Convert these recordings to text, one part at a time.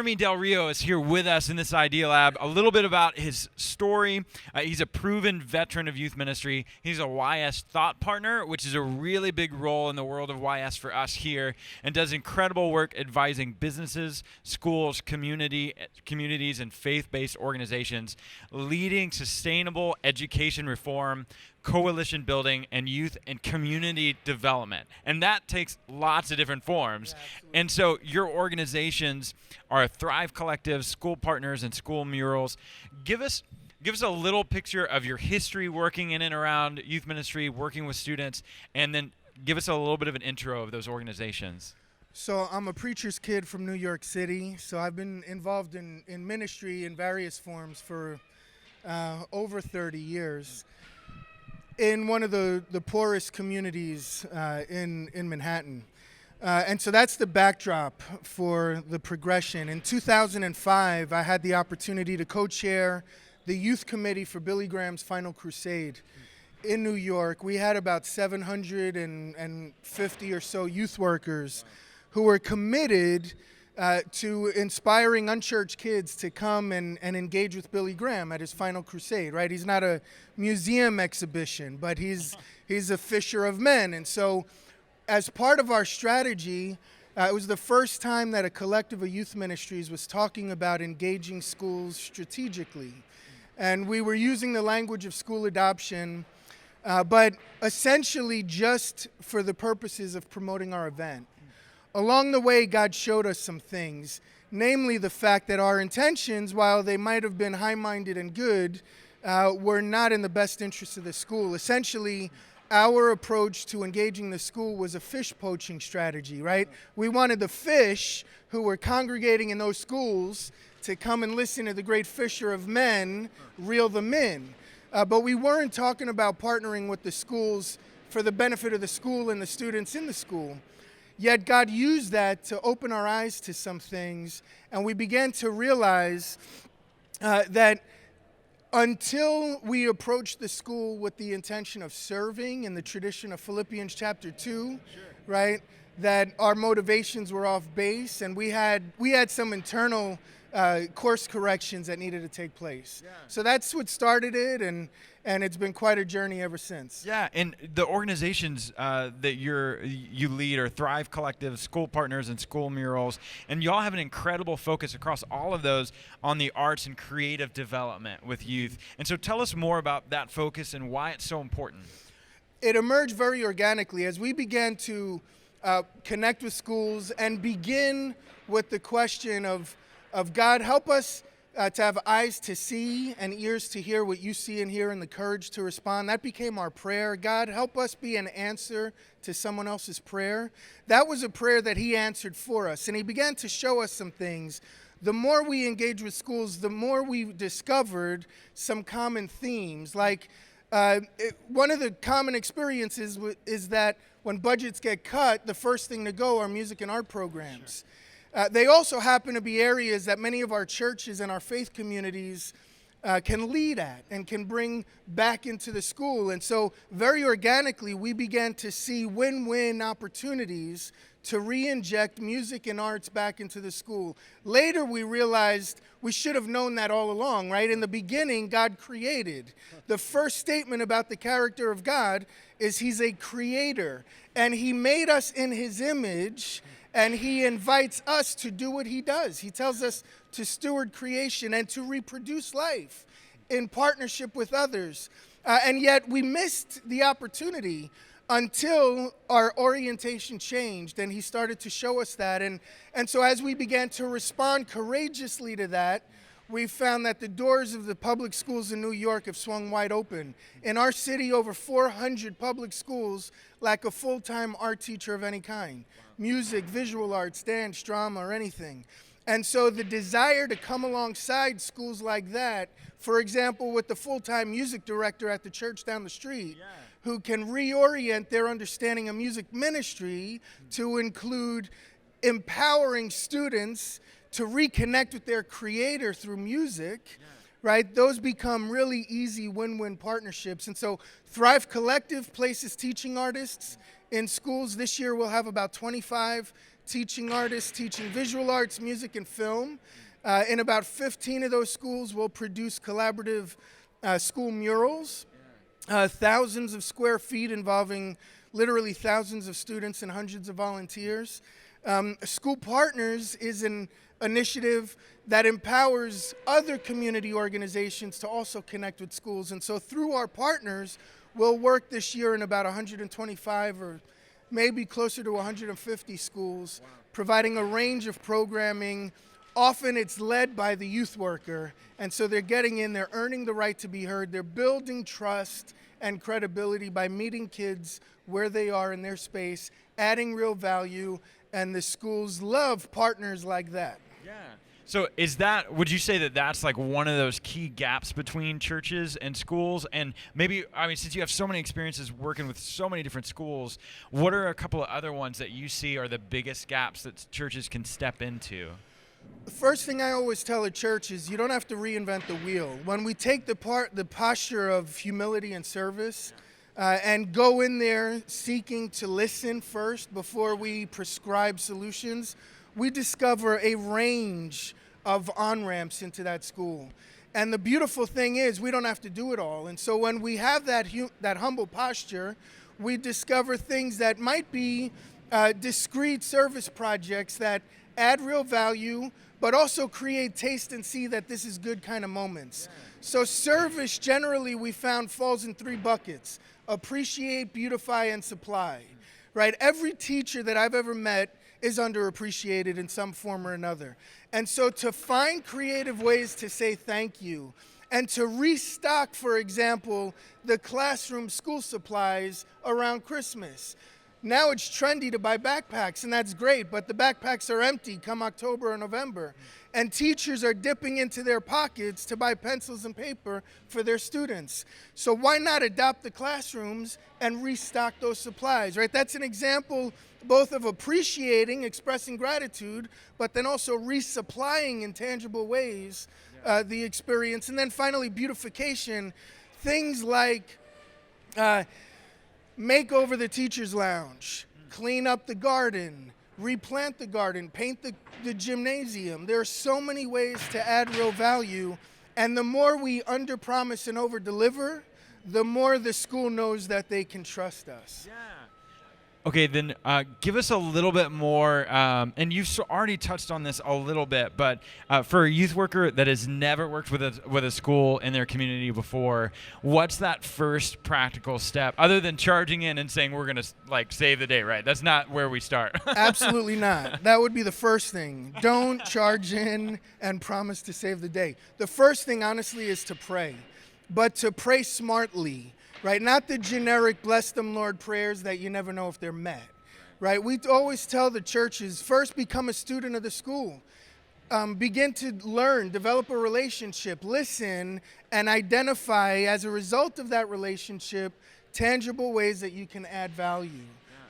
Jeremy Del Rio is here with us in this Idea Lab. A little bit about his story. He's a proven veteran of youth ministry. He's a YS thought partner, which is a really big role in the world of YS for us here, and does incredible work advising businesses, schools, communities, and faith-based organizations, leading sustainable education reform, coalition building, and youth and community development. And that takes lots of different forms. Yeah, and so your organizations are Thrive Collective, School Partners, and School Murals. Give us a little picture of your history working in and around youth ministry, working with students, and then give us a little bit of an intro of those organizations. So I'm a preacher's kid from New York City, so I've been involved in ministry in various forms for over 30 years. In one of the poorest communities in Manhattan. And so that's the backdrop for the progression. In 2005, I had the opportunity to co-chair the youth committee for Billy Graham's Final Crusade in New York. We had about 750 or so youth workers who were committed to inspiring unchurched kids to come and engage with Billy Graham at his Final Crusade, right? He's not a museum exhibition, but he's a fisher of men. And so as part of our strategy, it was the first time that a collective of youth ministries was talking about engaging schools strategically. And we were using the language of school adoption, but essentially just for the purposes of promoting our event. Along the way, God showed us some things, namely the fact that our intentions, while they might have been high-minded and good, were not in the best interest of the school. Essentially, our approach to engaging the school was a fish poaching strategy, right? We wanted the fish who were congregating in those schools to come and listen to the great fisher of men reel them in. But we weren't talking about partnering with the schools for the benefit of the school and the students in the school. Yet God used that to open our eyes to some things, and we began to realize that until we approached the school with the intention of serving in the tradition of Philippians chapter 2, right, that our motivations were off base, and we had some internal course corrections that needed to take place. Yeah. So that's what started it, and it's been quite a journey ever since. Yeah, and the organizations that you lead are Thrive Collective, School Partners, and School Murals, and y'all have an incredible focus across all of those on the arts and creative development with youth. And so tell us more about that focus and why it's so important. It emerged very organically as we began to connect with schools and begin with the question of God, help us to have eyes to see and ears to hear what you see and hear, and the courage to respond. That became our prayer. God, help us be an answer to someone else's prayer. That was a prayer that he answered for us, and he began to show us some things. The more we engage with schools, the more we discovered some common themes. Like one of the common experiences is that when budgets get cut, the first thing to go are music and art programs. Sure. They also happen to be areas that many of our churches and our faith communities can lead at and can bring back into the school. And so very organically, we began to see win-win opportunities to re-inject music and arts back into the school. Later, we realized we should have known that all along, right? In the beginning, God created. The first statement about the character of God is he's a creator, and he made us in his image, and he invites us to do what he does. He tells us to steward creation and to reproduce life in partnership with others. And yet we missed the opportunity until our orientation changed, and he started to show us that. And so as we began to respond courageously to that, we found that the doors of the public schools in New York have swung wide open. In our city, over 400 public schools lack a full-time art teacher of any kind. Music, visual arts, dance, drama, or anything. And so the desire to come alongside schools like that, for example, with the full-time music director at the church down the street, who can reorient their understanding of music ministry to include empowering students to reconnect with their creator through music, right? Those become really easy win-win partnerships. And so Thrive Collective places teaching artists in schools. This year we'll have about 25 teaching artists, teaching visual arts, music, and film. In about 15 of those schools, we'll produce collaborative school murals, thousands of square feet involving literally thousands of students and hundreds of volunteers. School Partners is an initiative that empowers other community organizations to also connect with schools. And so through our partners, we'll work this year in about 125 or maybe closer to 150 schools, providing a range of programming. Often it's led by the youth worker, and so they're getting in, they're earning the right to be heard, they're building trust and credibility by meeting kids where they are in their space, adding real value, and the schools love partners like that. Yeah. So would you say that that's like one of those key gaps between churches and schools? And maybe, I mean, since you have so many experiences working with so many different schools, what are a couple of other ones that you see are the biggest gaps that churches can step into? The first thing I always tell a church is you don't have to reinvent the wheel. When we take the posture of humility and service and go in there seeking to listen first before we prescribe solutions, we discover a range of on-ramps into that school. And the beautiful thing is we don't have to do it all. And so when we have that humble posture, we discover things that might be discrete service projects that add real value, but also create taste and see that this is good kind of moments. So service generally we found falls in 3 buckets: appreciate, beautify, and supply, right? Every teacher that I've ever met is underappreciated in some form or another. And so to find creative ways to say thank you and to restock, for example, the classroom school supplies around Christmas. Now it's trendy to buy backpacks, and that's great, but the backpacks are empty come October or November. And teachers are dipping into their pockets to buy pencils and paper for their students. So why not adopt the classrooms and restock those supplies, right? That's an example both of appreciating, expressing gratitude, but then also resupplying in tangible ways the experience. And then finally, beautification. Things like make over the teacher's lounge, clean up the garden, replant the garden, paint the gymnasium. There are so many ways to add real value, and the more we under-promise and over-deliver, the more the school knows that they can trust us. Yeah. Okay, then give us a little bit more, and you've already touched on this a little bit, but for a youth worker that has never worked with a school in their community before, what's that first practical step, other than charging in and saying we're going to like save the day, right? That's not where we start. Absolutely not. That would be the first thing. Don't charge in and promise to save the day. The first thing, honestly, is to pray, but to pray smartly. Right, not the generic bless them, Lord prayers that you never know if they're met. Right, we always tell the churches, first become a student of the school. Begin to learn, develop a relationship, listen, and identify as a result of that relationship tangible ways that you can add value,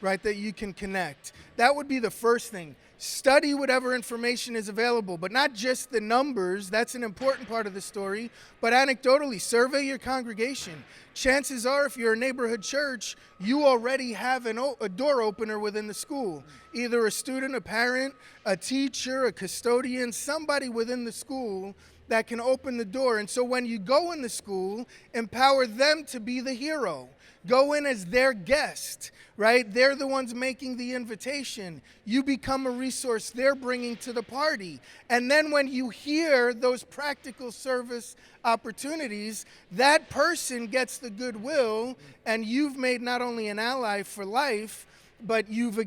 right, that you can connect. That would be the first thing. Study whatever information is available, but not just the numbers. That's an important part of the story, but anecdotally, survey your congregation. Chances are, if you're a neighborhood church, you already have a door opener within the school. Either a student, a parent, a teacher, a custodian, somebody within the school that can open the door. And so when you go in the school, empower them to be the hero. Go in as their guest, right? They're the ones making the invitation. You become a resource they're bringing to the party. And then when you hear those practical service opportunities, that person gets the goodwill, and you've made not only an ally for life, but you've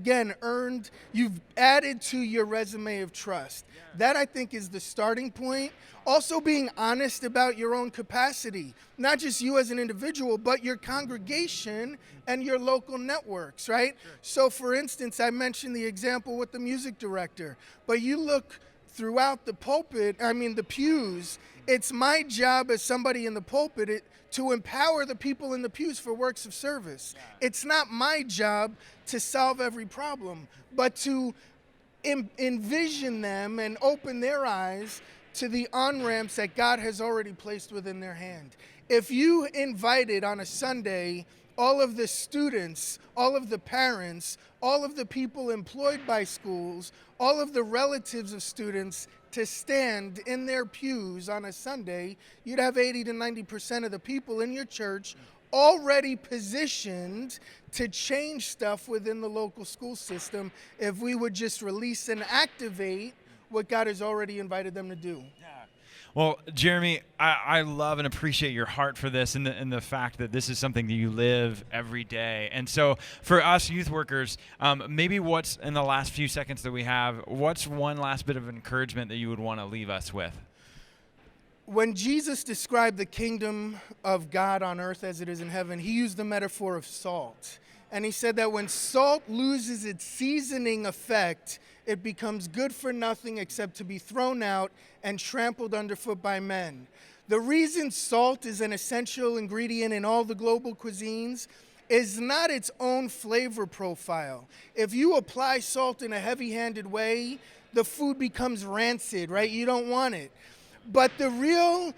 added to your resume of trust. That, I think, is the starting point. Also being honest about your own capacity, not just you as an individual, but your congregation and your local networks, right? Sure. So for instance, I mentioned the example with the music director, but you look throughout the pews, it's my job as somebody in the pulpit to empower the people in the pews for works of service. It's not my job to solve every problem, but to envision them and open their eyes to the on-ramps that God has already placed within their hand. If you invited on a Sunday all of the students, all of the parents, all of the people employed by schools, all of the relatives of students to stand in their pews on a Sunday, you'd have 80 to 90% of the people in your church already positioned to change stuff within the local school system if we would just release and activate what God has already invited them to do. Well, Jeremy, I love and appreciate your heart for this and the fact that this is something that you live every day. And so for us youth workers, maybe what's in the last few seconds that we have, what's one last bit of encouragement that you would want to leave us with? When Jesus described the kingdom of God on earth as it is in heaven, he used the metaphor of salt. And he said that when salt loses its seasoning effect, it becomes good for nothing except to be thrown out and trampled underfoot by men. The reason salt is an essential ingredient in all the global cuisines is not its own flavor profile. If you apply salt in a heavy-handed way, the food becomes rancid, right? You don't want it. But the real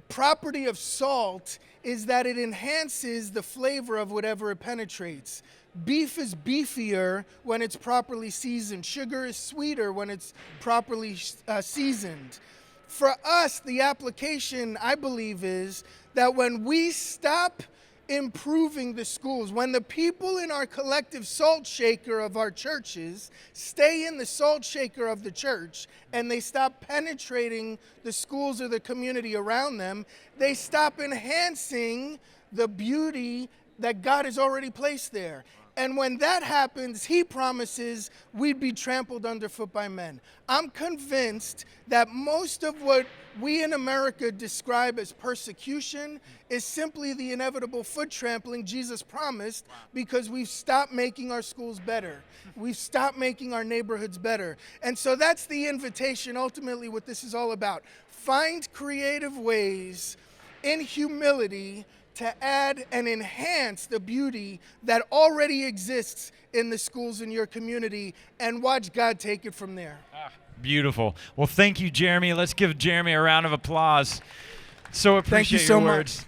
property of salt is that it enhances the flavor of whatever it penetrates. Beef is beefier when it's properly seasoned. Sugar is sweeter when it's properly seasoned. For us, the application, I believe, is that when we stop improving the schools, when the people in our collective salt shaker of our churches stay in the salt shaker of the church and they stop penetrating the schools or the community around them, they stop enhancing the beauty that God has already placed there. And when that happens, he promises we'd be trampled underfoot by men. I'm convinced that most of what we in America describe as persecution is simply the inevitable foot trampling Jesus promised because we've stopped making our schools better. We've stopped making our neighborhoods better. And so that's the invitation, ultimately, what this is all about. Find creative ways in humility to add and enhance the beauty that already exists in the schools in your community and watch God take it from there. Beautiful. Well, thank you, Jeremy. Let's give Jeremy a round of applause. So appreciate Thank you so your words. much.